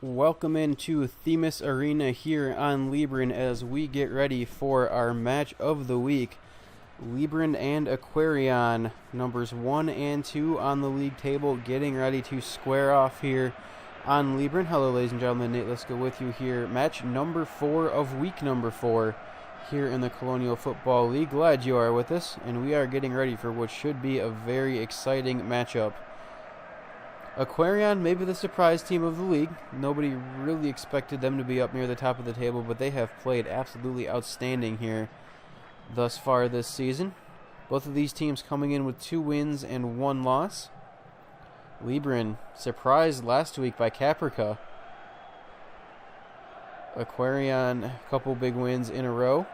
Welcome into Themis Arena here on Libran as we get ready for our match of the week. Libran and Aquarion, numbers 1 and 2 on the league table, getting ready to square off here on Libran. Hello, ladies and gentlemen. Nate Liska with you here. Match number 4 of week number 4 here in the Colonial Football League. Glad you are with us, and we are getting ready for what should be a very exciting matchup. Aquarion, maybe the surprise team of the league. Nobody really expected them to be up near the top of the table, but they have played absolutely outstanding here thus far this season. Both of these teams coming in with 2 wins and 1 loss. Libran surprised last week by Caprica. Aquarion, a couple big wins in a row.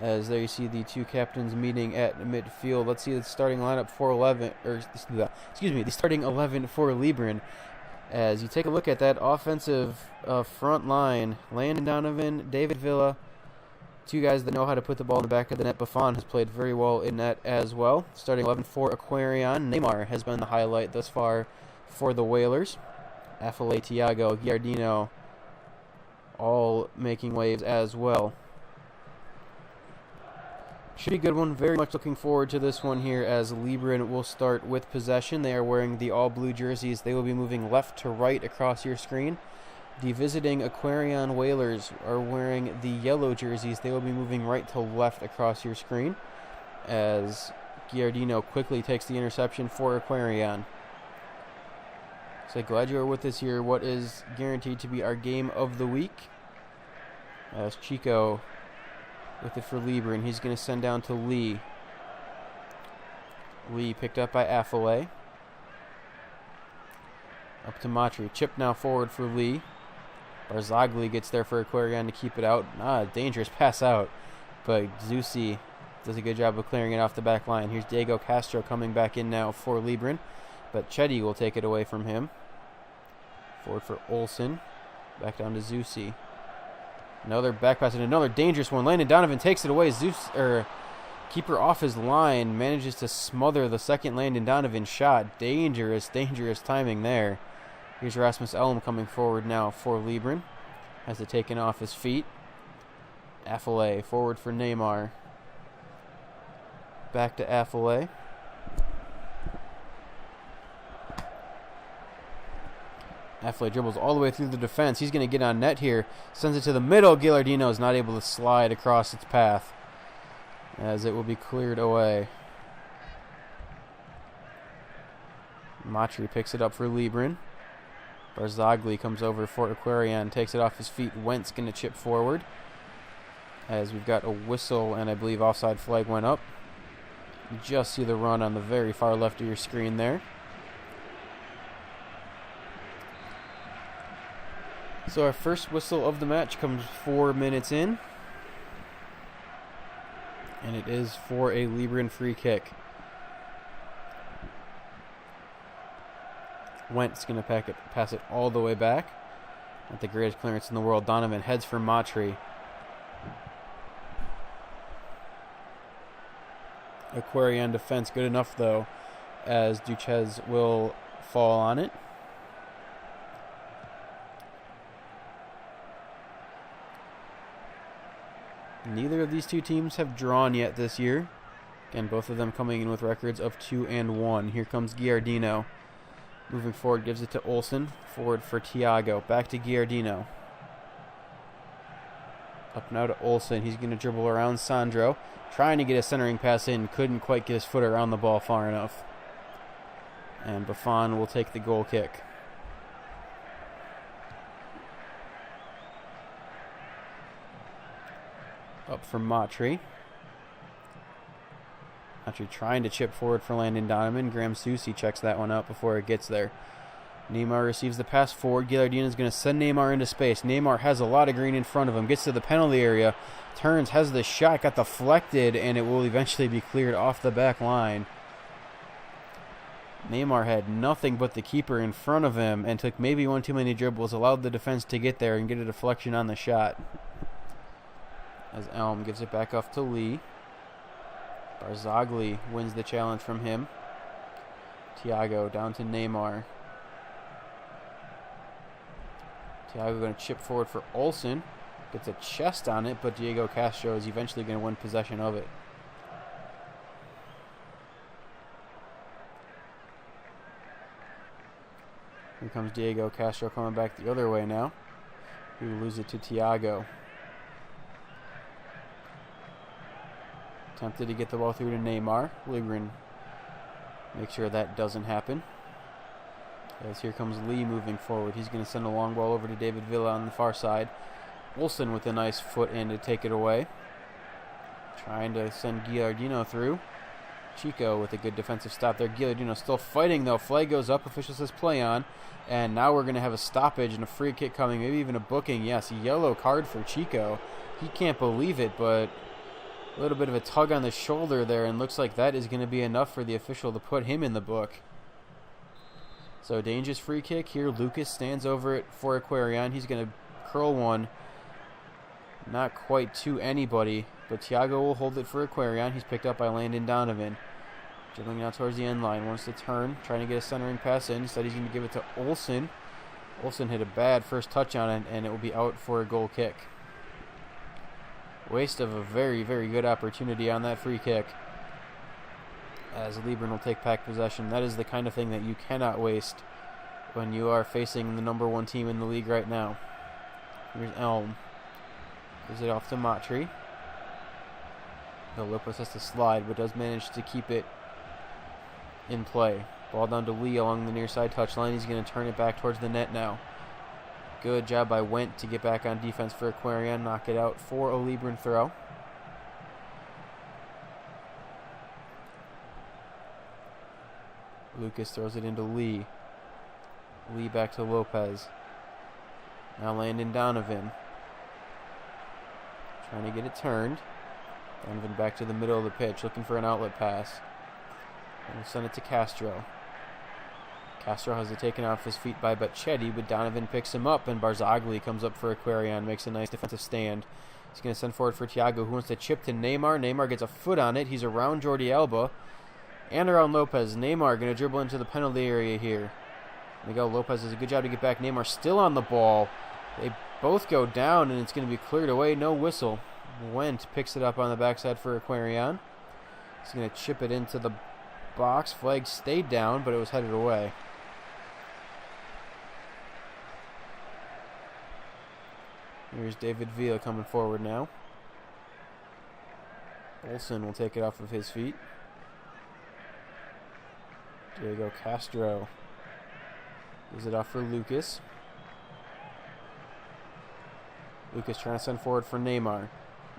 As there you see the 2 captains meeting at midfield. Let's see the starting lineup for the starting 11 for Libran. As you take a look at that offensive front line, Landon Donovan, David Villa, 2 guys that know how to put the ball in the back of the net. Buffon has played very well in that as well. Starting 11 for Aquarion, Neymar has been the highlight thus far for the Whalers. Affile, Thiago, Giardino, all making waves as well. Should be a good one. Very much looking forward to this one here as Libran will start with possession. They are wearing the all-blue jerseys. They will be moving left to right across your screen. The visiting Aquarion Whalers are wearing the yellow jerseys. They will be moving right to left across your screen as Giardino quickly takes the interception for Aquarion. So glad you are with us here. What is guaranteed to be our game of the week as Chico with it for Libran. He's going to send down to Lee. Lee picked up by Affile. Up to Matri. Chip now forward for Lee. Barzagli gets there for Aquarion to keep it out. Dangerous pass out. But Zusi does a good job of clearing it off the back line. Here's Diego Castro coming back in now for Libran. But Chetty will take it away from him. Forward for Olsen. Back down to Zusi. Another back pass and another dangerous one. Landon Donovan takes it away. Keeper off his line manages to smother the second Landon Donovan shot. Dangerous timing there. Here's Rasmus Elm coming forward now for Libran. Has it taken off his feet. Affile forward for Neymar. Back to Affile. Affile dribbles all the way through the defense. He's going to get on net here. Sends it to the middle. Gilardino is not able to slide across its path as it will be cleared away. Matri picks it up for Libran. Barzagli comes over for Aquarion. Takes it off his feet. Wentz going to chip forward as we've got a whistle and I believe offside flag went up. You just see the run on the very far left of your screen there. So our first whistle of the match comes 4 minutes in. And it is for a Libran free kick. Wentz going to pass it all the way back. Not the greatest clearance in the world. Donovan heads for Matri. Aquarion defense good enough though as Duches will fall on it. Neither of these 2 teams have drawn yet this year. Again, both of them coming in with records of 2 and 1. Here comes Giardino. Moving forward, gives it to Olsen. Forward for Thiago. Back to Giardino. Up now to Olsen. He's going to dribble around Sandro. Trying to get a centering pass in. Couldn't quite get his foot around the ball far enough. And Buffon will take the goal kick. Up from Matri. Matri trying to chip forward for Landon Donovan. Graham Susi checks that one out before it gets there. Neymar receives the pass forward. Gilardino is going to send Neymar into space. Neymar has a lot of green in front of him. Gets to the penalty area. Turns, has the shot, got deflected, and it will eventually be cleared off the back line. Neymar had nothing but the keeper in front of him and took maybe one too many dribbles. Allowed the defense to get there and get a deflection on the shot. As Elm gives it back off to Lee. Barzagli wins the challenge from him. Thiago down to Neymar. Thiago going to chip forward for Olsen. Gets a chest on it, but Diego Castro is eventually going to win possession of it. Here comes Diego Castro coming back the other way now. He will lose it to Thiago. Tempted to get the ball through to Neymar. Libran make sure that doesn't happen. As here comes Lee moving forward. He's going to send a long ball over to David Villa on the far side. Olsen with a nice foot in to take it away. Trying to send Gilardino through. Chico with a good defensive stop there. Gilardino still fighting though. Flag goes up. Official says play on. And now we're going to have a stoppage and a free kick coming. Maybe even a booking. Yes, a yellow card for Chico. He can't believe it, but a little bit of a tug on the shoulder there. And looks like that is going to be enough for the official to put him in the book. So dangerous free kick here. Lucas stands over it for Aquarion. He's going to curl one. Not quite to anybody, but Thiago will hold it for Aquarion. He's picked up by Landon Donovan. Dribbling out towards the end line. Wants to turn, trying to get a centering pass in. Instead, he's going to give it to Olsen. Olsen hit a bad first touch on it, and it will be out for a goal kick. Waste of a very, very good opportunity on that free kick. As Libran will take back possession. That is the kind of thing that you cannot waste when you are facing the #1 team in the league right now. Here's Elm. Gives it off to Matri. Lopez has to slide, but does manage to keep it in play. Ball down to Lee along the near side touchline. He's going to turn it back towards the net now. Good job by Wendt to get back on defense for Aquarion. Knock it out for a Libran throw. Lucas throws it into Lee. Lee back to Lopez. Now Landon Donovan. Trying to get it turned. Donovan back to the middle of the pitch, looking for an outlet pass. And we'll send it to Castro. Castro has it taken off his feet by Bacchetti, but Donovan picks him up, and Barzagli comes up for Aquarion, makes a nice defensive stand. He's going to send forward for Thiago, who wants to chip to Neymar. Neymar gets a foot on it. He's around Jordi Alba and around Lopez. Neymar going to dribble into the penalty area here. Miguel Lopez does a good job to get back. Neymar still on the ball. They both go down, and it's going to be cleared away. No whistle. Wendt picks it up on the backside for Aquarion. He's going to chip it into the box. Flag stayed down, but it was headed away. Here's David Villa coming forward now. Olsen will take it off of his feet. Diego Castro gives it off for Lucas. Lucas trying to send forward for Neymar.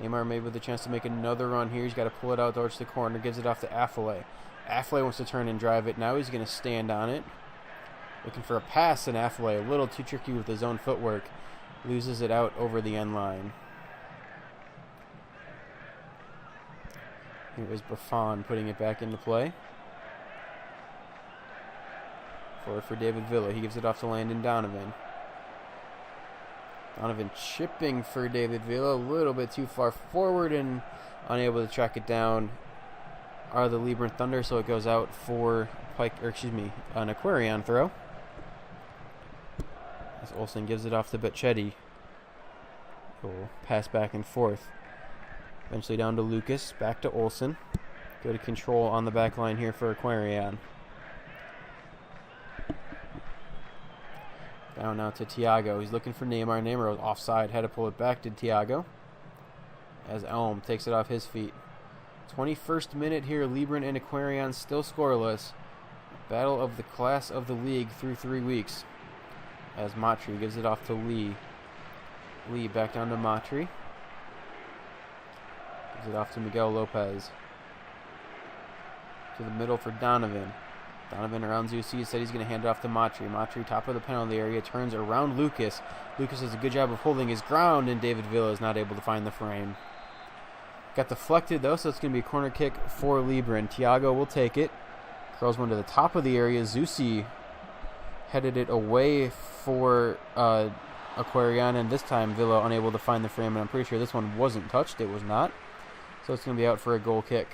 Neymar maybe with a chance to make another run here. He's got to pull it out towards the corner. Gives it off to Affley. Affley wants to turn and drive it. Now he's going to stand on it. Looking for a pass, and Affley, a little too tricky with his own footwork, loses it out over the end line. Here is Buffon putting it back into play. Forward for David Villa. He gives it off to Landon Donovan. Donovan chipping for David Villa, a little bit too far forward and unable to track it down are the Libran Thunder, so it goes out for an Aquarion throw. As Olsen gives it off to Bacchetti. Cool. Pass back and forth. Eventually down to Lucas, back to Olsen. Good control on the back line here for Aquarion. Down now to Thiago. He's looking for Neymar. Neymar was offside. Had to pull it back to Thiago. As Elm takes it off his feet. 21st minute here. Libran and Aquarion still scoreless. Battle of the class of the league through 3 weeks. As Matri gives it off to Lee. Lee back down to Matri. Gives it off to Miguel Lopez. To the middle for Donovan. Donovan around Zusi. Said he's going to hand it off to Matri. Matri, top of the penalty area, turns around Lucas. Lucas does a good job of holding his ground, and David Villa is not able to find the frame. Got deflected, though, so it's going to be a corner kick for Libran. Thiago will take it. Curls one to the top of the area. Zusi headed it away for Aquarion, and this time Villa unable to find the frame, and I'm pretty sure this one wasn't touched. It was not. So it's going to be out for a goal kick.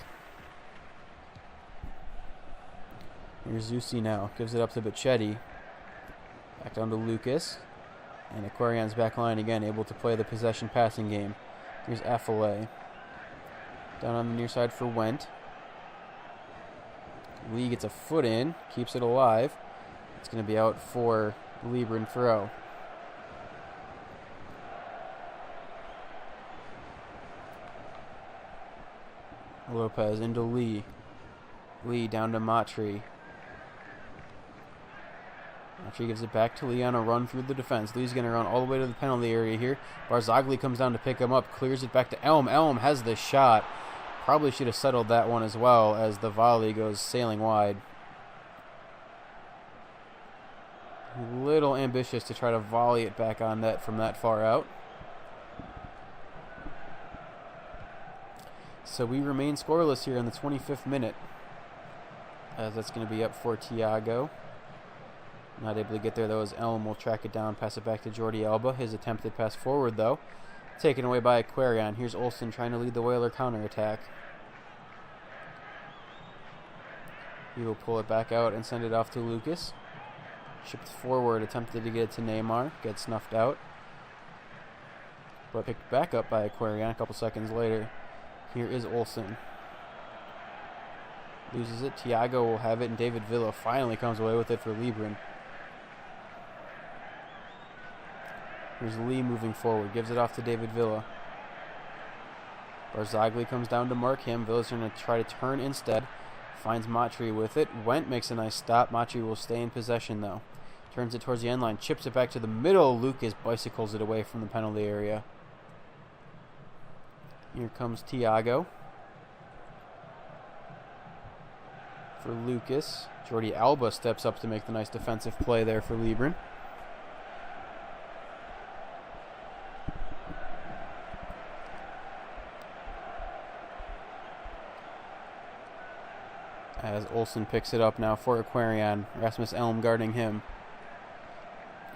Here's Zusi now. Gives it up to Bacchetti. Back down to Lucas. And Aquarion's back line again, able to play the possession passing game. Here's Affalay. Down on the near side for Went. Lee gets a foot in, keeps it alive. It's going to be out for Libran throw. Lopez into Lee. Lee down to Matri. Matri gives it back to Lee on a run through the defense. Lee's going to run all the way to the penalty area here. Barzagli comes down to pick him up, clears it back to Elm. Elm has the shot. Probably should have settled that one as well, as the volley goes sailing wide. A little ambitious to try to volley it back on net from that far out. So we remain scoreless here in the 25th minute, as that's going to be up for Tiago. Not able to get there though, as Elm will track it down, pass it back to Jordi Alba. His attempted pass forward though, taken away by Aquarion. Here's Olsen trying to lead the Whaler counterattack. He will pull it back out and send it off to Lucas. Shipped forward, attempted to get it to Neymar, gets snuffed out. But picked back up by Aquarion a couple seconds later. Here is Olsen. Loses it. Tiago will have it, and David Villa finally comes away with it for Libran. Here's Lee moving forward. Gives it off to David Villa. Barzagli comes down to mark him. Villa's going to try to turn instead. Finds Matri with it. Went makes a nice stop. Matri will stay in possession though. Turns it towards the end line. Chips it back to the middle. Lucas bicycles it away from the penalty area. Here comes Tiago. For Lucas. Jordi Alba steps up to make the nice defensive play there for Libran. As Olsen picks it up now for Aquarion. Rasmus Elm guarding him.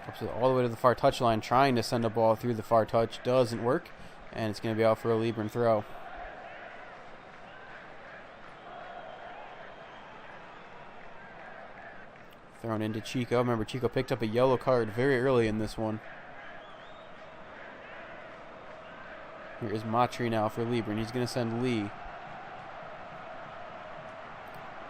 Ups it all the way to the far touchline, trying to send a ball through the far touch. Doesn't work. And it's going to be out for a Libran throw. Thrown into Chico. Remember, Chico picked up a yellow card very early in this one. Here is Matri now for Libran. He's going to send Lee.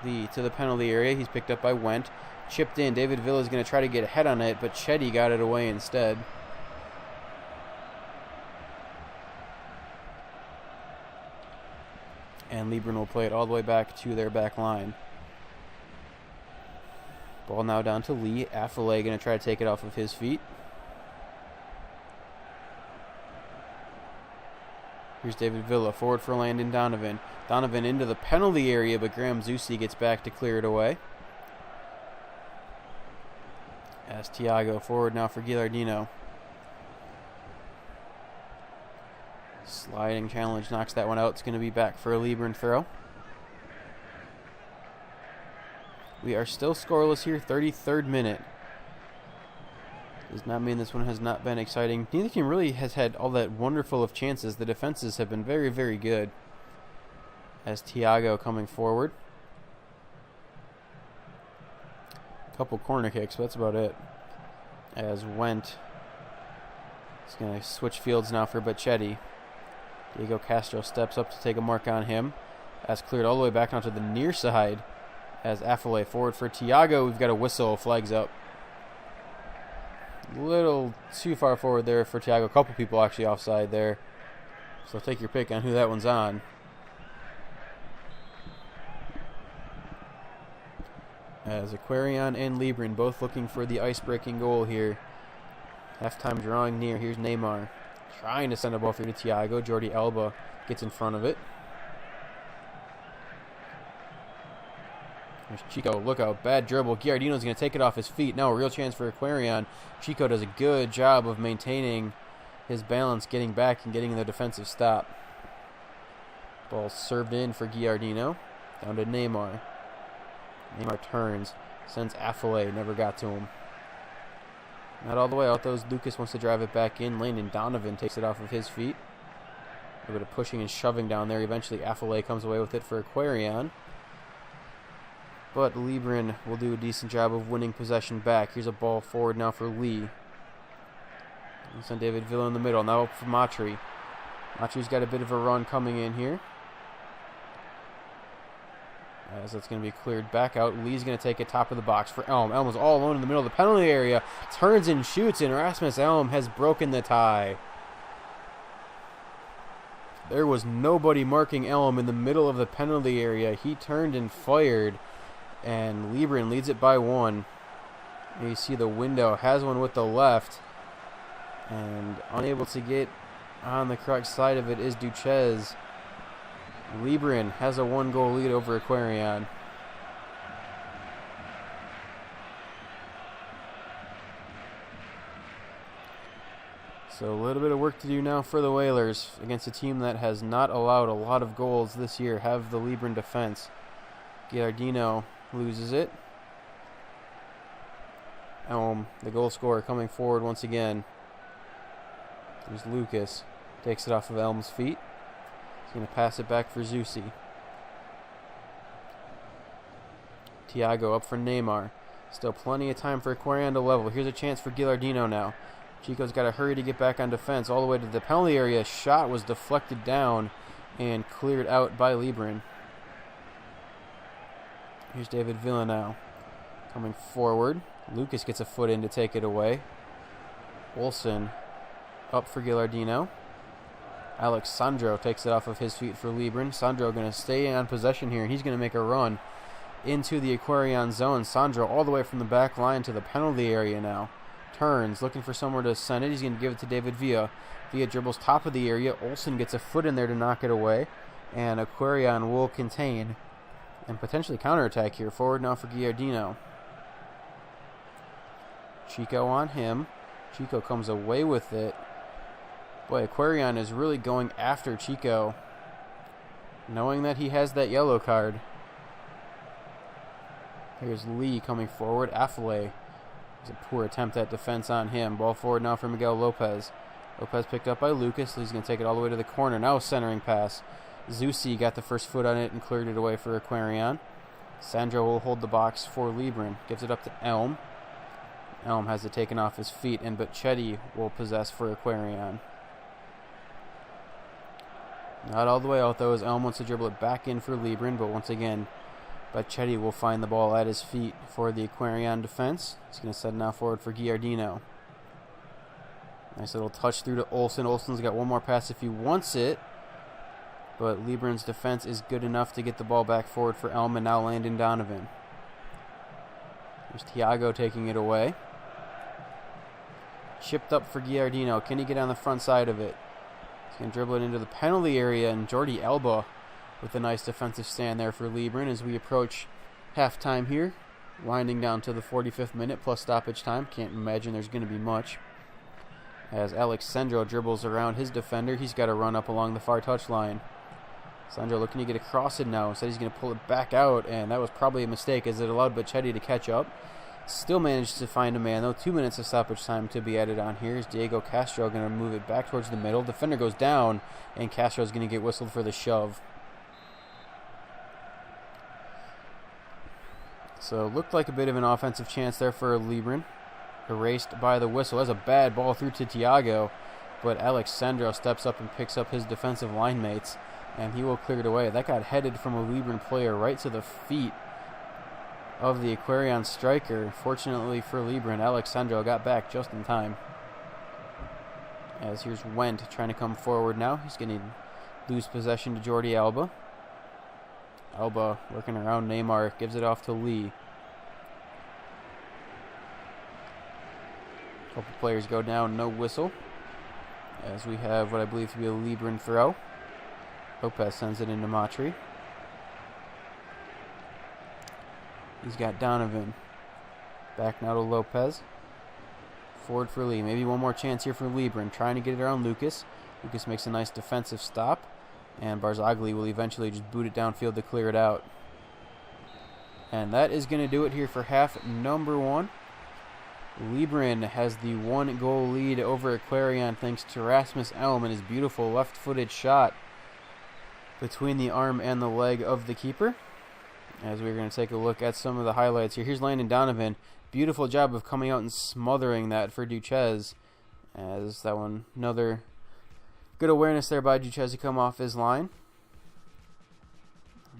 Lee to the penalty area. He's picked up by Went. Chipped in. David Villa is going to try to get ahead on it, but Chetty got it away instead. And Libran will play it all the way back to their back line. Ball now down to Lee. Affalay going to try to take it off of his feet. Here's David Villa, forward for Landon Donovan. Donovan into the penalty area, but Graham Zusi gets back to clear it away. As Tiago forward now for Gilardino. Sliding challenge knocks that one out. It's going to be back for a Libran throw. We are still scoreless here, 33rd minute. Does not mean this one has not been exciting. Neither team really has had all that wonderful of chances. The defenses have been very, very good. As Tiago coming forward. A couple corner kicks, but that's about it. As Went is going to switch fields now for Bacchetti. Diego Castro steps up to take a mark on him. As cleared all the way back onto the near side. As Affalay forward for Tiago. We've got a whistle, flags up. A little too far forward there for Tiago. A couple people actually offside there. So take your pick on who that one's on. As Aquarion and Libran both looking for the ice-breaking goal here. Halftime drawing near. Here's Neymar. Trying to send a ball through to Tiago. Jordi Alba gets in front of it. There's Chico. Look out. Bad dribble. Giardino's going to take it off his feet. Now a real chance for Aquarion. Chico does a good job of maintaining his balance, getting back and getting the defensive stop. Ball served in for Giardino. Down to Neymar. Neymar turns. Sends Affalay. Never got to him. Not all the way out, though. Lucas wants to drive it back in. Landon Donovan takes it off of his feet. A bit of pushing and shoving down there. Eventually, Affalay comes away with it for Aquarion. But Libran will do a decent job of winning possession back. Here's a ball forward now for Lee. Send David Villa in the middle. Now up for Matry. Matry's got a bit of a run coming in here. As that's going to be cleared back out. Lee's going to take it top of the box for Elm. Elm is all alone in the middle of the penalty area. Turns and shoots, and Rasmus Elm has broken the tie. There was nobody marking Elm in the middle of the penalty area. He turned and fired, and Libran leads it by 1. And you see the window has one with the left, and unable to get on the correct side of it is Duches. Libran has a 1-goal lead over Aquarion. So a little bit of work to do now for the Whalers against a team that has not allowed a lot of goals this year. Have the Libran defense. Giardino loses it. Elm, the goal scorer, coming forward once again. There's Lucas. Takes it off of Elm's feet. He's going to pass it back for Zusi. Thiago up for Neymar. Still plenty of time for Aquarion to level. Here's a chance for Gilardino now. Chico's got to hurry to get back on defense all the way to the penalty area. Shot was deflected down and cleared out by Libran. Here's David Villa now. Coming forward. Lucas gets a foot in to take it away. Olsen up for Gilardino. Alex Sandro takes it off of his feet for Libran. Sandro going to stay on possession here, and he's going to make a run into the Aquarion zone. Sandro all the way from the back line to the penalty area now. Turns, looking for somewhere to send it. He's going to give it to David Villa. Villa dribbles top of the area. Olsen gets a foot in there to knock it away, and Aquarion will contain and potentially counterattack here. Forward now for Giardino. Chico on him. Chico comes away with it. Boy, Aquarion is really going after Chico, knowing that he has that yellow card. Here's Lee coming forward. Affley. It's a poor attempt at defense on him. Ball forward now for Miguel Lopez. Lopez picked up by Lucas. Lee's going to take it all the way to the corner. Now a centering pass. Zusi got the first foot on it and cleared it away for Aquarion. Sandro will hold the box for Libran. Gives it up to Elm. Elm has it taken off his feet, and Bocchetti will possess for Aquarion. Not all the way out, though, as Elm wants to dribble it back in for Libran, but once again, Bocchetti will find the ball at his feet for the Aquarion defense. He's going to set it now forward for Giardino. Nice little touch through to Olsen. Olsen's got one more pass if he wants it, but Libran's defense is good enough to get the ball back forward for Elm, and now Landon Donovan. There's Thiago taking it away. Chipped up for Giardino. Can he get on the front side of it? He's going to dribble it into the penalty area, and Jordi Alba with a nice defensive stand there for Libran as we approach halftime here. Winding down to the 45th minute plus stoppage time. Can't imagine there's going to be much. As Alex Sandro dribbles around his defender, he's got to run up along the far touchline. Sandro looking to get across it now. Instead he's going to pull it back out, and that was probably a mistake as it allowed Bocchetti to catch up. Still managed to find a man, though. 2 minutes of stoppage time to be added on here. Is Diego Castro going to move it back towards the middle. Defender goes down, and Castro's going to get whistled for the shove. So looked like a bit of an offensive chance there for Libran. Erased by the whistle. That's a bad ball through to Thiago, but Alex Sandro steps up and picks up his defensive line mates, and he will clear it away. That got headed from a Libran player right to the feet of the Aquarion striker. Fortunately for Libran, Alex Sandro got back just in time. As here's Wendt trying to come forward now. He's going to lose possession to Jordi Alba. Alba working around Neymar, gives it off to Lee. A couple players go down, no whistle. As we have what I believe to be a Libran throw. Lopez sends it into Matry. He's got Donovan. Back now to Lopez. Forward for Lee. Maybe one more chance here for Libran. Trying to get it around Lucas. Lucas makes a nice defensive stop. And Barzagli will eventually just boot it downfield to clear it out. And that is going to do it here for half number 1. Libran has the 1-goal lead over Aquarion thanks to Rasmus Elm and his beautiful left-footed shot between the arm and the leg of the keeper. As we're going to take a look at some of the highlights here. Here's Landon Donovan. Beautiful job of coming out and smothering that for Duches. As that one, another good awareness there by Duchesne to come off his line.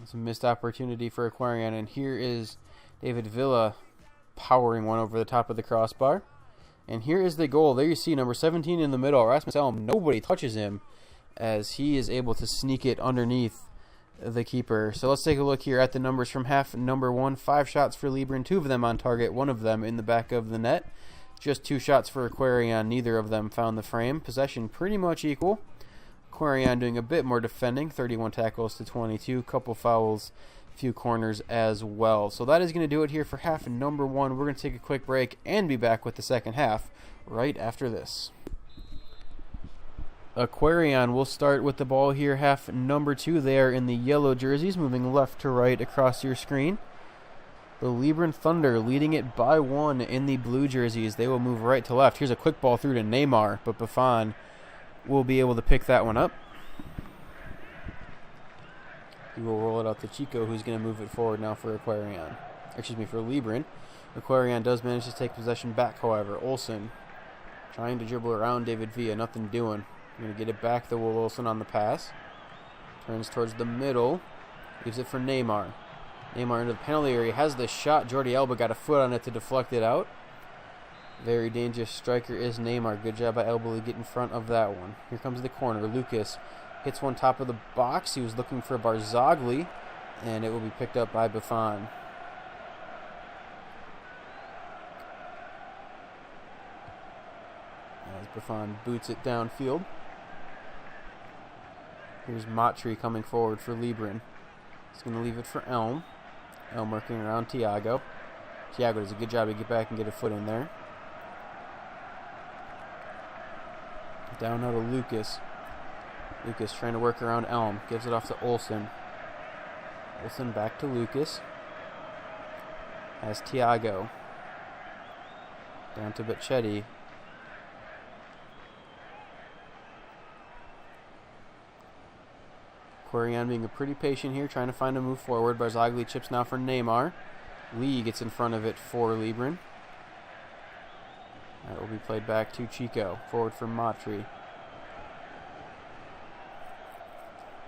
It's a missed opportunity for Aquarion, and here is David Villa powering one over the top of the crossbar. And here is the goal. There you see number 17 in the middle, Rasmus Elm. Nobody touches him as he is able to sneak it underneath the keeper. So let's take a look here at the numbers from half number 1. 5 shots for Libran, 2 of them on target, 1 of them in the back of the net. Just 2 shots for Aquarion, neither of them found the frame. Possession pretty much equal. Aquarion doing a bit more defending, 31 tackles to 22, couple fouls, few corners as well. So that is going to do it here for half number 1. We're going to take a quick break and be back with the second half right after this. Aquarion will start with the ball here, half number 2. They are in the yellow jerseys, moving left to right across your screen. The Libran Thunder leading it by 1 in the blue jerseys. They will move right to left. Here's a quick ball through to Neymar, but Buffon will be able to pick that one up. He will roll it out to Chico, who's going to move it forward now for Aquarion. Excuse me, for Libran. Aquarion does manage to take possession back, however. Olsen trying to dribble around David Villa, nothing doing. Going to get it back to Will Olsen on the pass. Turns towards the middle. Leaves it for Neymar. Neymar into the penalty area. Has the shot. Jordi Alba got a foot on it to deflect it out. Very dangerous striker is Neymar. Good job by Alba to get in front of that one. Here comes the corner. Lucas hits one top of the box. He was looking for Barzagli, and it will be picked up by Buffon. As Buffon boots it downfield. Here's Matri coming forward for Libran. He's going to leave it for Elm. Elm working around Thiago. Thiago does a good job to get back and get a foot in there. Down now to Lucas. Lucas trying to work around Elm. Gives it off to Olsen. Olsen back to Lucas. Has Thiago. Down to Bacchetti. Aquarion being pretty patient here, trying to find a move forward. Barzagli chips now for Neymar. Lee gets in front of it for Libran. That will be played back to Chico. Forward for Matri.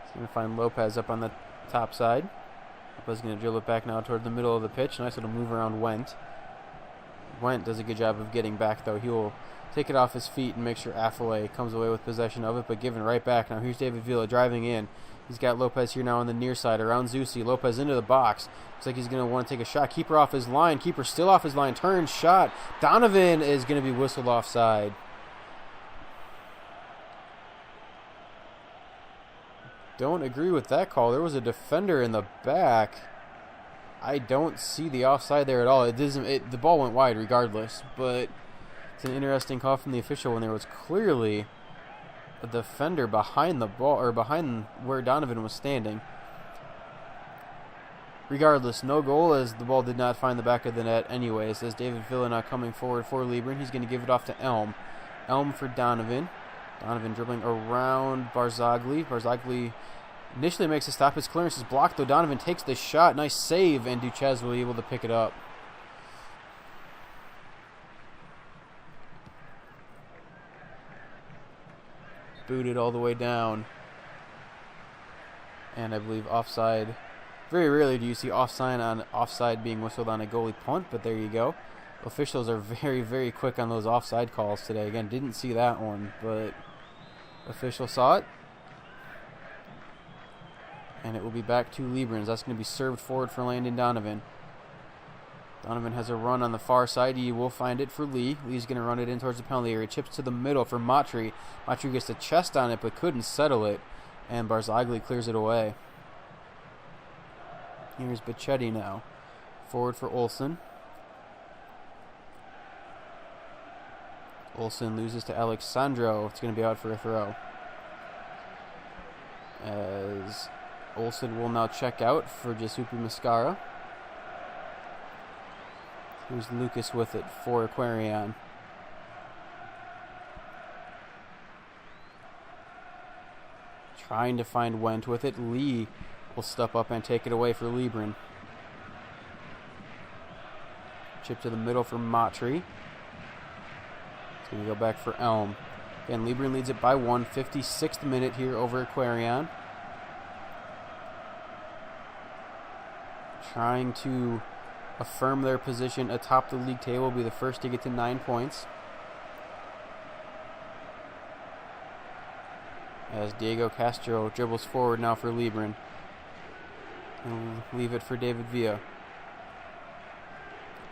He's going to find Lopez up on the top side. Lopez is going to dribble it back now toward the middle of the pitch. Nice little move around Wendt. Wendt does a good job of getting back, though. He will take it off his feet and make sure Affaway comes away with possession of it, but given right back. Now here's David Villa driving in. He's got Lopez here now on the near side around Zusi. Lopez into the box. Looks like he's going to want to take a shot. Keeper off his line. Keeper still off his line. Turns, shot. Donovan is going to be whistled offside. Don't agree with that call. There was a defender in the back. I don't see the offside there at all. The ball went wide regardless, but it's an interesting call from the official when there was clearly a defender behind the ball, or behind where Donovan was standing. Regardless, no goal, as the ball did not find the back of the net anyways. As David Villa now coming forward for Libran. He's going to give it off to Elm. Elm for Donovan. Donovan dribbling around Barzagli. Barzagli initially makes a stop. His clearance is blocked, though. Donovan takes the shot. Nice save, and Duchesne will be able to pick it up. Booted all the way down. And I believe offside. Very rarely do you see offside being whistled on a goalie punt, but there you go. Officials are very, very quick on those offside calls today. Again, didn't see that one, but official saw it. And it will be back to Libran. That's going to be served forward for Landon Donovan. Donovan has a run on the far side. He will find it for Lee. Lee's going to run it in towards the penalty area. Chips to the middle for Matri. Matri gets the chest on it but couldn't settle it. And Barzagli clears it away. Here's Bacchetti now. Forward for Olsen. Olsen loses to Alexandro. It's going to be out for a throw. As Olsen will now check out for Giuseppe Mascara. Here's Lucas with it for Aquarion. Trying to find Wendt with it. Lee will step up and take it away for Libran. Chip to the middle for Matri. It's going to go back for Elm. Again, Libran leads it by 1. 56th minute here over Aquarion. Trying to affirm their position atop the league table, be the first to get to 9 points. As Diego Castro dribbles forward now for Libran. He'll leave it for David Villa.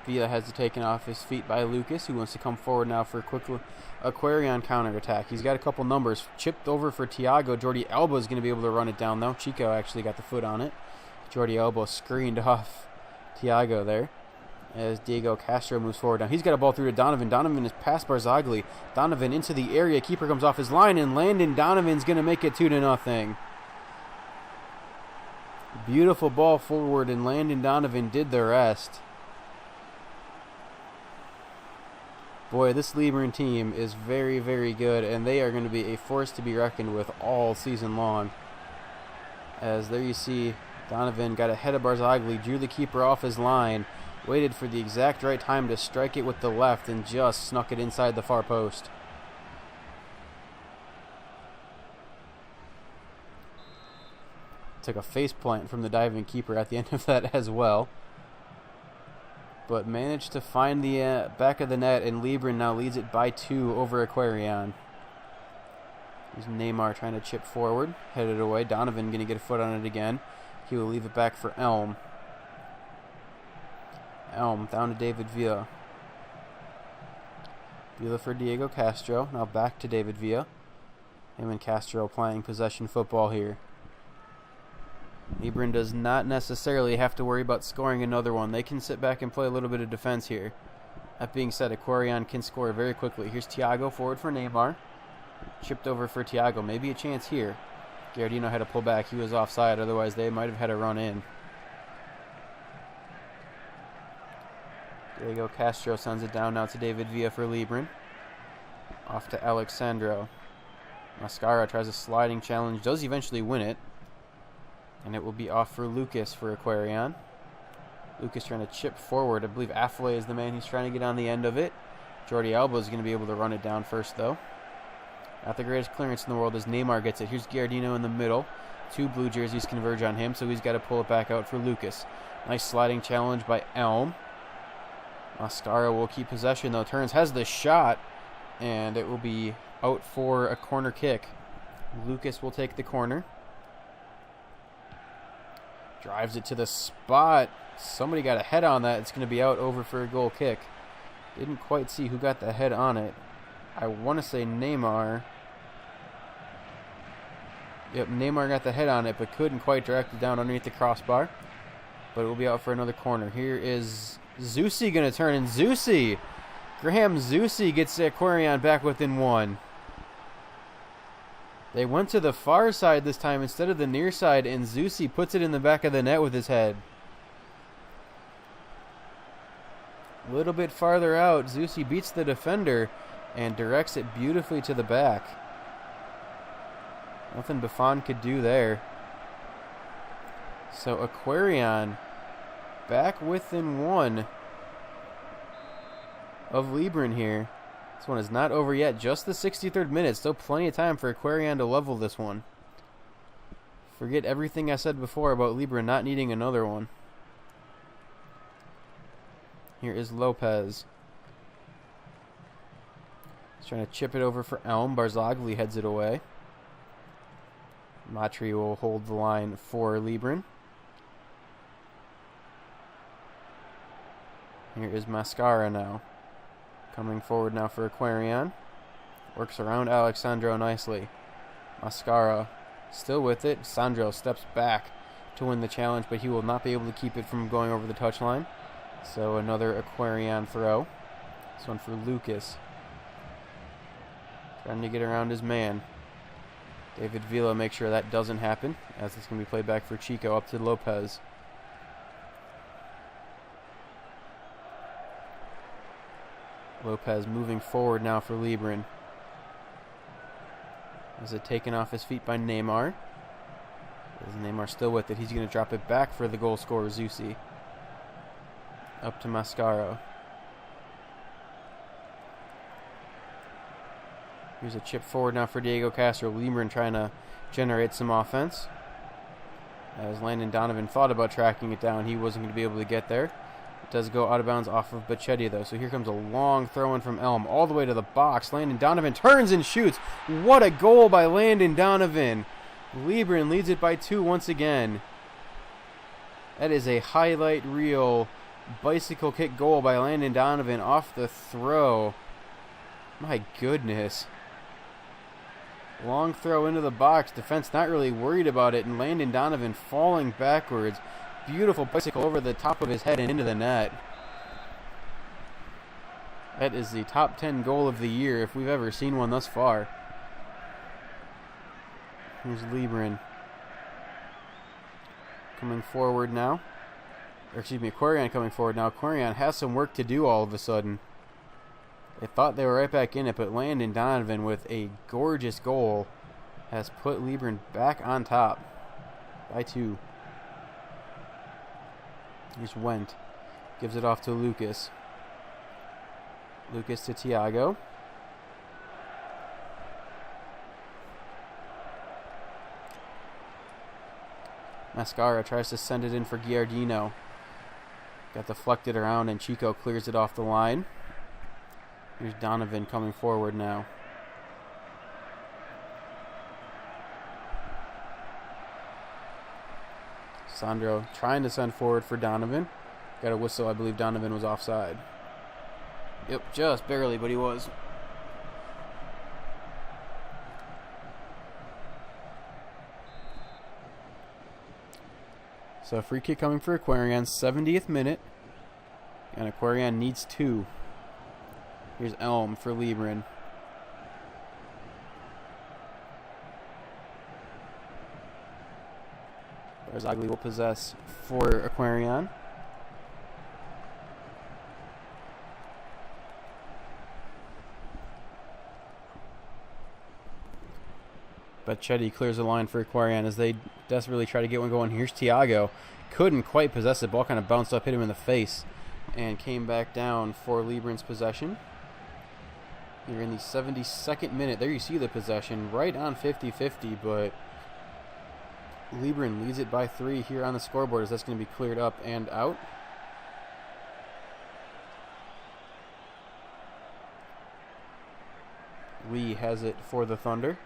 Villa has it taken off his feet by Lucas, who wants to come forward now for a quick Aquarion counterattack. He's got a couple numbers. Chipped over for Thiago. Jordi Alba is going to be able to run it down, though. Chico actually got the foot on it. Jordi Alba screened off Thiago there as Diego Castro moves forward. Now he's got a ball through to Donovan. Donovan is past Barzagli. Donovan into the area. Keeper comes off his line, and Landon Donovan's going to make it 2-0. Beautiful ball forward, and Landon Donovan did the rest. Boy, this Libran team is very, very good, and they are going to be a force to be reckoned with all season long. As there you see, Donovan got ahead of Barzagli, drew the keeper off his line, waited for the exact right time to strike it with the left, and just snuck it inside the far post. Took a face plant from the diving keeper at the end of that as well. But managed to find the back of the net, and Libran now leads it by 2 over Aquarion. There's Neymar trying to chip forward, headed away. Donovan going to get a foot on it again. He will leave it back for Elm. Elm down to David Villa. Villa for Diego Castro. Now back to David Villa. Him and Castro playing possession football here. Libran does not necessarily have to worry about scoring another one. They can sit back and play a little bit of defense here. That being said, Aquarion can score very quickly. Here's Thiago forward for Neymar. Chipped over for Thiago. Maybe a chance here. Giardino had to pull back. He was offside. Otherwise, they might have had a run in. Diego Castro sends it down now to David Villa for Libran. Off to Alexandro. Mascara tries a sliding challenge. Does eventually win it. And it will be off for Lucas for Aquarion. Lucas trying to chip forward. I believe Affley is the man who's trying to get on the end of it. Jordi Alba is going to be able to run it down first, though. Not the greatest clearance in the world as Neymar gets it. Here's Giardino in the middle. 2 blue jerseys converge on him, so he's got to pull it back out for Lucas. Nice sliding challenge by Elm. Mascara will keep possession, though. Turns, has the shot, and it will be out for a corner kick. Lucas will take the corner. Drives it to the spot. Somebody got a head on that. It's going to be out over for a goal kick. Didn't quite see who got the head on it. I want to say Neymar. Yep, Neymar got the head on it, but couldn't quite direct it down underneath the crossbar. But it will be out for another corner. Here is Zusi going to turn, and Zusi, Graham Zusi gets Aquarion back within 1. They went to the far side this time instead of the near side, and Zusi puts it in the back of the net with his head. A little bit farther out, Zusi beats the defender and directs it beautifully to the back. Nothing Buffon could do there. So Aquarion back within 1 of Libran here. This one is not over yet. Just the 63rd minute. Still plenty of time for Aquarion to level this one. Forget everything I said before about Libran not needing another one. Here is Lopez. He's trying to chip it over for Elm. Barzagli heads it away. Matri will hold the line for Libran. Here is Mascara now. Coming forward now for Aquarion. Works around Alexandro nicely. Mascara still with it. Sandro steps back to win the challenge, but he will not be able to keep it from going over the touchline. So another Aquarion throw. This one for Lucas. Trying to get around his man. David Villa makes sure that doesn't happen, as it's going to be played back for Chico up to Lopez. Lopez moving forward now for Libran. Is it taken off his feet by Neymar? Is Neymar still with it? He's going to drop it back for the goal scorer, Zusi. Up to Mascara. Here's a chip forward now for Diego Castro. Libran trying to generate some offense. As Landon Donovan thought about tracking it down, he wasn't going to be able to get there. It does go out of bounds off of Bacchetti, though. So here comes a long throw-in from Elm all the way to the box. Landon Donovan turns and shoots. What a goal by Landon Donovan. Libran leads it by 2 once again. That is a highlight reel bicycle kick goal by Landon Donovan off the throw. My goodness. Long throw into the box. Defense not really worried about it. And Landon Donovan falling backwards. Beautiful bicycle over the top of his head and into the net. That is the top 10 goal of the year if we've ever seen one thus far. Here's Libran. Coming forward now. Or excuse me, Aquarion coming forward now. Aquarion has some work to do all of a sudden. They thought they were right back in it, but Landon Donovan with a gorgeous goal has put Libran back on top by 2. Here's Wendt. Gives it off to Lucas. Lucas to Thiago. Mascara tries to send it in for Giardino. Got deflected around and Chico clears it off the line. Here's Donovan coming forward now. Sandro trying to send forward for Donovan. Got a whistle. I believe Donovan was offside. Yep, just barely, but he was. So free kick coming for Aquarion, 70th minute. And Aquarion needs 2. Here's Elm for Libran. Barzagli will possess for Aquarion. Bacchetti clears the line for Aquarion as they desperately try to get one going. Here's Thiago. Couldn't quite possess it. Ball kind of bounced up, hit him in the face, and came back down for Libran's possession. You're in the 72nd minute. There you see the possession. Right on 50-50, but Libran leads it by 3 here on the scoreboard as that's going to be cleared up and out. Lee has it for the Thunder.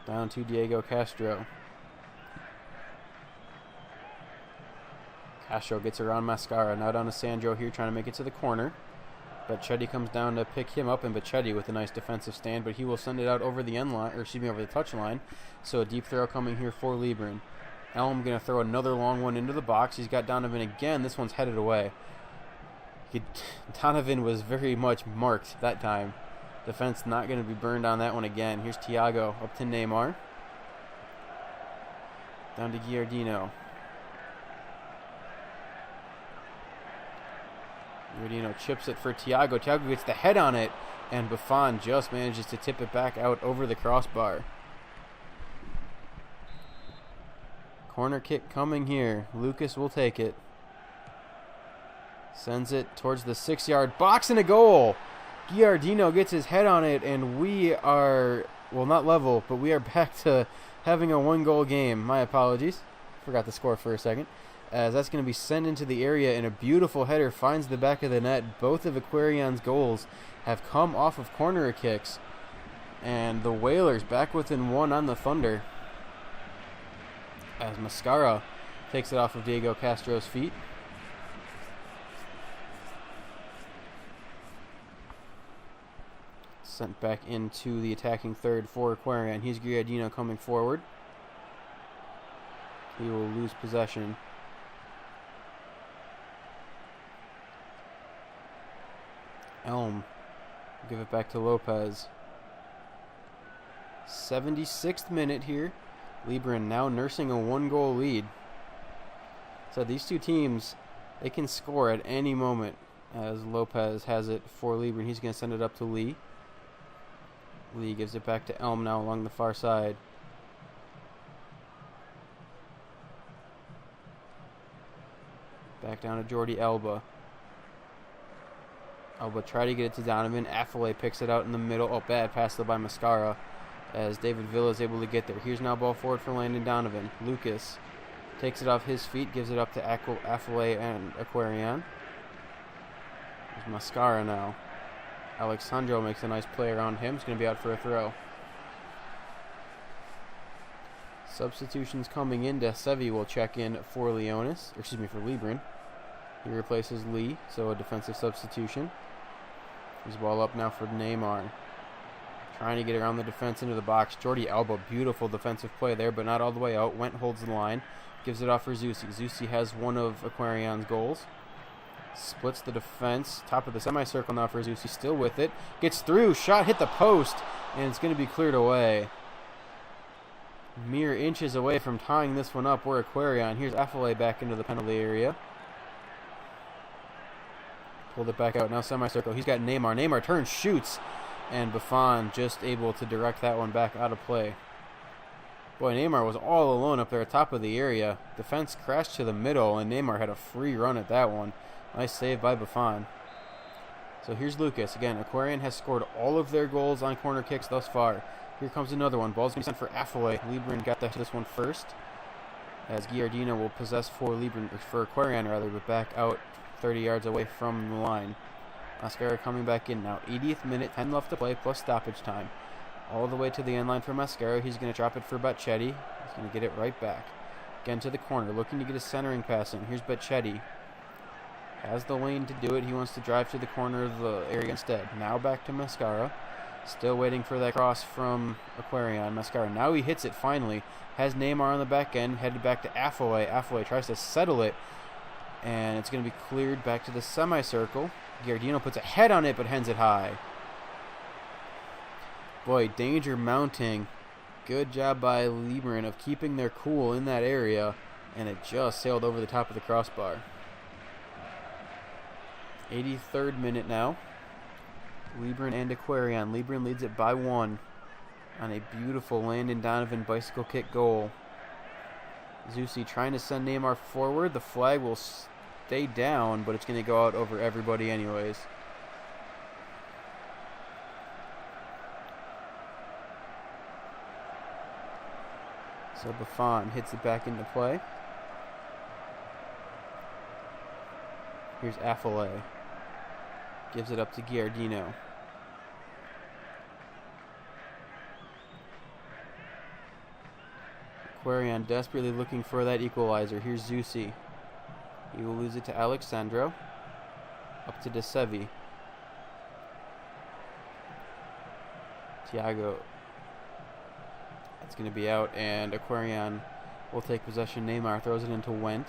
Down to Diego Castro. Castro gets around Mascara. Now down to Sandro here trying to make it to the corner. Bacchetti comes down to pick him up, and Bacchetti with a nice defensive stand, but he will send it out over the end line, or excuse me, over the touch line. So a deep throw coming here for Libran. Elm going to throw another long one into the box. He's got Donovan again. This one's headed away. Donovan was very much marked that time. Defense not going to be burned on that one again. Here's Thiago up to Neymar. Down to Giardino. Giardino chips it for Thiago. Thiago gets the head on it, and Buffon just manages to tip it back out over the crossbar. Corner kick coming here. Lucas will take it. Sends it towards the 6-yard box and a goal. Giardino gets his head on it, and we are, well, not level, but we are back to having a 1-goal game. My apologies. Forgot the score for a second. As that's going to be sent into the area, and a beautiful header finds the back of the net. Both of Aquarion's goals have come off of corner kicks. And the Whalers back within 1 on the Thunder. As Mascara takes it off of Diego Castro's feet. Sent back into the attacking third for Aquarion. Here's Giardino coming forward. He will lose possession. Elm. Give it back to Lopez. 76th minute here. Libran now nursing a 1-goal lead. So these two teams, they can score at any moment. As Lopez has it for Libran. He's going to send it up to Lee. Lee gives it back to Elm now along the far side. Back down to Jordi Alba. Alba try to get it to Donovan. Affalay picks it out in the middle. Oh, bad pass though by Mascara as David Villa is able to get there. Here's now ball forward for Landon Donovan. Lucas takes it off his feet, gives it up to Affalay and Aquarion. There's Mascara now. Alexandro makes a nice play around him. He's going to be out for a throw. Substitutions coming in. Sevi will check in for for Libran. He replaces Lee, so a defensive substitution. He's ball up now for Neymar. Trying to get around the defense into the box. Jordi Alba, beautiful defensive play there, but not all the way out. Went holds the line. Gives it off for Zusi. Zusi has one of Aquarion's goals. Splits the defense. Top of the semicircle now for Zusi. Still with it. Gets through. Shot hit the post. And it's going to be cleared away. Mere inches away from tying this one up. We're Aquarion. Here's Affalay back into the penalty area. Pulled it back out. Now semicircle. He's got Neymar. Neymar turns, shoots. And Buffon just able to direct that one back out of play. Boy, Neymar was all alone up there at top of the area. Defense crashed to the middle, and Neymar had a free run at that one. Nice save by Buffon. So here's Lucas. Again, Aquarion has scored all of their goals on corner kicks thus far. Here comes another one. Ball's going to be sent for Affalay. Libran got this one first, as Giardino will possess for Aquarion, but back out 30 yards away from the line. Mascara coming back in now. 80th minute, 10 left to play, plus stoppage time. All the way to the end line for Mascara. He's going to drop it for Bacchetti. He's going to get it right back. Again to the corner, looking to get a centering pass in. Here's Bacchetti. Has the lane to do it. He wants to drive to the corner of the area instead. Now back to Mascara. Still waiting for that cross from Aquarion. Mascara. Now he hits it finally. Has Neymar on the back end. Headed back to Affalay. Affalay tries to settle it. And it's going to be cleared back to the semicircle. Giardino puts a head on it, but hends it high. Boy, danger mounting. Good job by Libran of keeping their cool in that area. And it just sailed over the top of the crossbar. 83rd minute now. Libran and Aquarion. Libran leads it by 1 on a beautiful Landon Donovan bicycle kick goal. Zusi trying to send Neymar forward. The flag will stay down, but it's going to go out over everybody anyways. So Buffon hits it back into play. Here's Affalay. Gives it up to Giardino. Aquarion desperately looking for that equalizer. Here's Zusi. He will lose it to Alexandro. Up to De Sevi. Thiago. That's going to be out, and Aquarion will take possession. Neymar throws it into Went.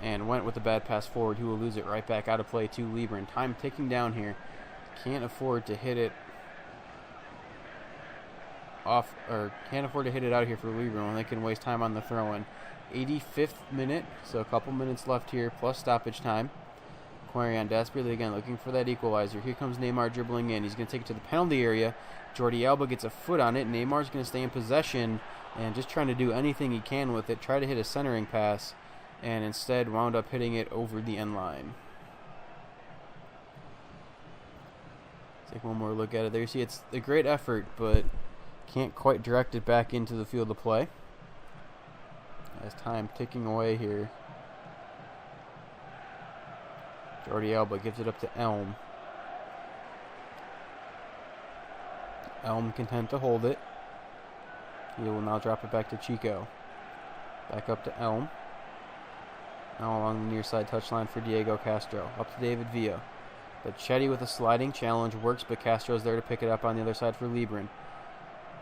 And Went with a bad pass forward. He will lose it right back out of play to Libran. Time ticking down here. Can't afford to hit it off, or can't afford to hit it out here for Libran when they can waste time on the throw-in. 85th minute, so a couple minutes left here, plus stoppage time. Aquarion desperately again looking for that equalizer. Here comes Neymar dribbling in. He's going to take it to the penalty area. Jordi Alba gets a foot on it. Neymar's going to stay in possession and just trying to do anything he can with it. Try to hit a centering pass, and instead wound up hitting it over the end line. Take one more look at it there. You see it's a great effort, but can't quite direct it back into the field of play. As time ticking away here. Jordi Alba gives it up to Elm. Elm content to hold it. He will now drop it back to Chico. Back up to Elm. Now along the near side touchline for Diego Castro. Up to David Villa. But Chetty with a sliding challenge works, but Castro's there to pick it up on the other side for Libran.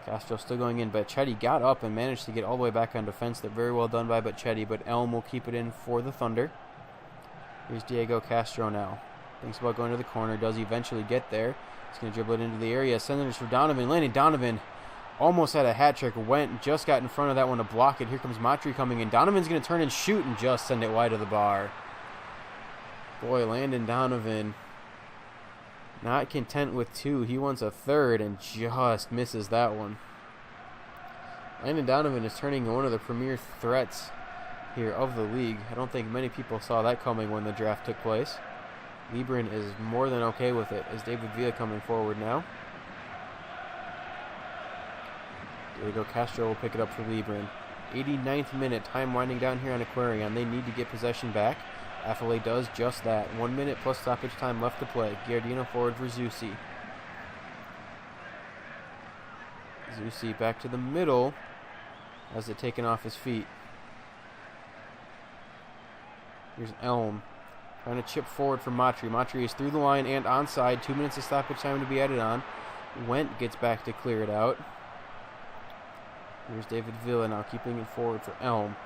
Castro still going in, but Chetty got up and managed to get all the way back on defense. They're very well done by Chetty, but Elm will keep it in for the Thunder. Here's Diego Castro now. Thinks about going to the corner. Does eventually get there. He's going to dribble it into the area. Sending it for Donovan. Landon Donovan almost had a hat trick. Went, just got in front of that one to block it. Here comes Matri coming in. Donovan's going to turn and shoot and just send it wide of the bar. Boy, Landon Donovan not content with 2. He wants a 3rd and just misses that one. Landon Donovan is turning one of the premier threats here of the league. I don't think many people saw that coming when the draft took place. Libran is more than okay with it. Is David Villa coming forward now? Diego Castro will pick it up for Libran. 89th minute, time winding down here on Aquarion. They need to get possession back. Affale does just that. 1 minute plus stoppage time left to play. Giardino forward for Zusi. Zusi back to the middle. Has it taken off his feet. Here's Elm. Trying to chip forward for Matri. Matri is through the line and onside. 2 minutes of stoppage time to be added on. Wendt gets back to clear it out. Here's David Villa now keeping it forward for Elm.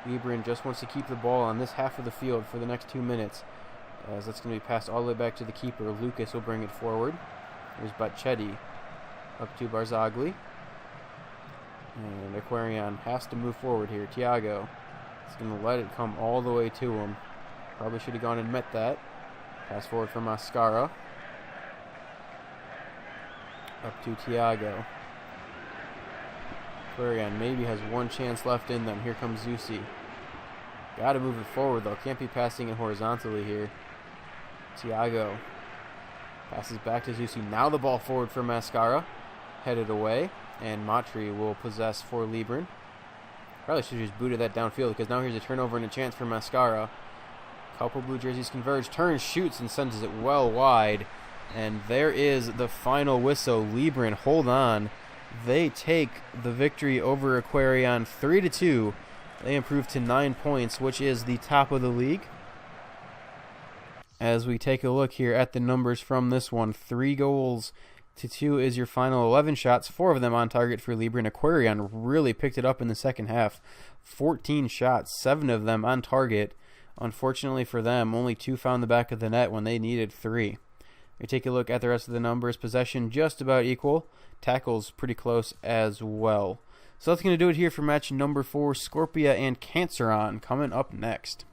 Libran just wants to keep the ball on this half of the field for the next 2 minutes, as that's going to be passed all the way back to the keeper. Lucas will bring it forward. Here's Bacchetti up to Barzagli. And Aquarion has to move forward here. Thiago is going to let it come all the way to him. Probably should have gone and met that. Pass forward for Mascara. Up to Thiago. Aquarion maybe has one chance left in them. Here comes Zusi. Got to move it forward though. Can't be passing it horizontally here. Thiago passes back to Zusi. Now the ball forward for Mascara. Headed away. And Matri will possess for Libran. Probably should have just booted that downfield, because now here's a turnover and a chance for Mascara. Couple blue jerseys converge. Turns, shoots, and sends it well wide. And there is the final whistle. Libran, hold on. They take the victory over Aquarion 3-2. They improve to 9 points, which is the top of the league. As we take a look here at the numbers from this one, 3-2 is your final 11 shots, 4 of them on target for Libran. Aquarion really picked it up in the second half. 14 shots, 7 of them on target. Unfortunately for them, only 2 found the back of the net when they needed 3. We take a look at the rest of the numbers. Possession just about equal. Tackles pretty close as well. So that's going to do it here for match number 4. Scorpia and Canceron coming up next.